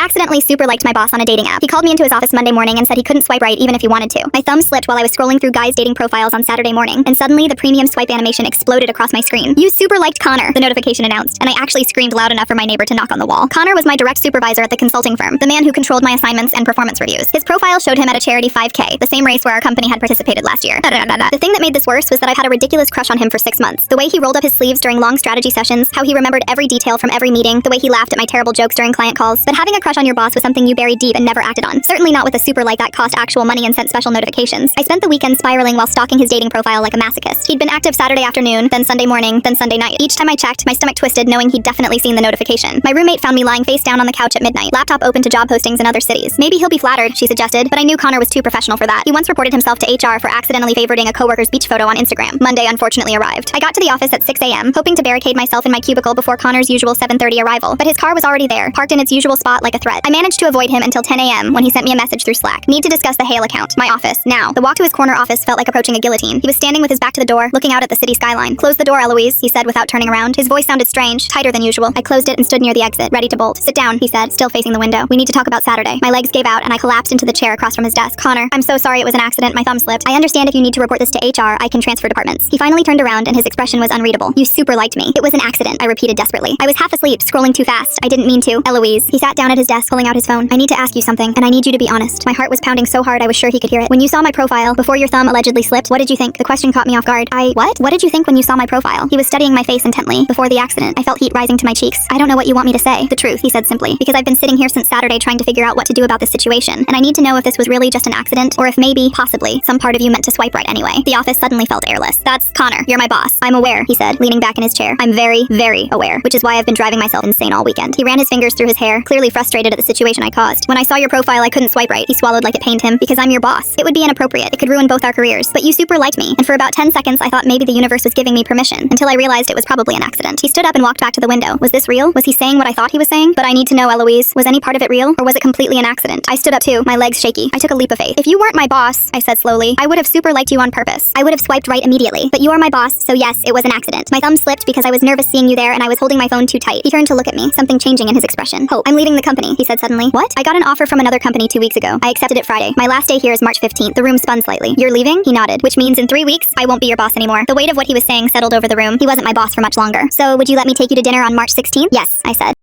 accidentally super liked my boss on a dating app. He called me into his office Monday morning and said he couldn't swipe right even if he wanted to. My thumb slipped while I was scrolling through guys' dating profiles on Saturday morning, and suddenly the premium swipe animation exploded across my screen. You super liked Connor, the notification announced, and I actually screamed loud enough for my neighbor to knock on the wall. Connor was my direct supervisor at the consulting firm, the man who controlled my assignments and performance reviews. His profile showed him at a charity 5K, the same race where our company had participated last year. The thing that made this worse was that I've had a ridiculous crush on him for 6 months. The way he rolled up his sleeves during long strategy sessions, how he remembered every detail from every meeting, the way he laughed at my terrible jokes during client calls. But having a crush on your boss was something you buried deep and never acted on. Certainly not with a super like that cost actual money and sent special notifications. I spent the weekend spiraling while stalking his dating profile like a masochist. He'd been active Saturday afternoon, then Sunday morning, then Sunday night. Each time I checked, my stomach twisted knowing he'd definitely seen the notification. My roommate found me lying face down on the couch at midnight, laptop open to job postings in other cities. Maybe he'll be flattered, she suggested, but I knew Connor was too professional for that. He once reported himself to HR for accidentally favoriting a coworker's beach photo on Instagram. Monday unfortunately arrived. I got to the office at 6 a.m., hoping to barricade myself in my cubicle before Connor's usual 7:30 arrival, but his car was already there, parked in its usual spot like a threat. I managed to avoid him until 10 a.m. when he sent me a message through Slack. Need to discuss the Hale account. My office, now. The walk to his corner office felt like approaching a guillotine. He was standing with his back to the door, looking out at the city skyline. Close the door, Eloise, he said without turning around. His voice sounded strange, tighter than usual. I closed it and stood near the exit, ready to bolt. Sit down, he said, still facing the window. We need to talk about Saturday. My legs gave out and I collapsed into the chair across from his desk. Connor, I'm so sorry it was an accident, my thumb slipped. I understand if you need to report this to HR, I can transfer departments. He finally turned around and his expression was unreadable. You super liked me. It was an accident, I repeated desperately. I was half asleep, scrolling too fast. I didn't mean to. Eloise. He sat down at his desk, pulling out his phone. I need to ask you something, and I need you to be honest. My heart was pounding so hard I was sure he could hear it. When you saw my profile, before your thumb allegedly slipped, what did you think? The question caught me off guard. What? What did you think when you saw my profile? He was studying my face intently. Before the accident, I felt heat rising to my cheeks. I don't know what you want me to say. The truth, he said simply, because I've been sitting here since Saturday trying to figure out what to do about this situation, and I need to know if this was really just an accident, or if maybe, possibly, some part of you meant to swipe right anyway. The office suddenly felt airless. That's Connor. You're my boss. I'm aware, he said, leaning back in his chair. I'm very, very aware, which is why I've been driving myself insane all weekend. He ran his fingers through his hair, clearly frustrated at the situation I caused. When I saw your profile, I couldn't swipe right. He swallowed like it pained him, because I'm your boss. It would be inappropriate. It could ruin both our careers. But you super liked me, and for about 10 seconds I thought maybe the universe was giving me permission, until I realized it was probably an accident. He stood up and walked back to the window. Was this real? Was he saying what I thought he was saying? But I need to know, Eloise, was any part of it real, or was it completely an accident? I stood up too, my legs shaky. I took a leap of faith. If you weren't my boss, I said slowly, I would have super liked you on purpose. I would have swiped right immediately. But you are my boss, so yes, it was an accident. My thumb slipped because I was nervous seeing you there and I was holding my phone too tight. He turned to look at me, something changing in his expression. Hope. I'm leaving the company, he said suddenly. What? I got an offer from another company 2 weeks ago. I accepted it Friday. My last day here is March 15th. The room spun slightly. You're leaving? He nodded. Which means in 3 weeks, I won't be your boss anymore. The weight of what he was saying settled over the room. He wasn't my boss for much longer. So would you let me take you to dinner on March 16th? Yes, I said.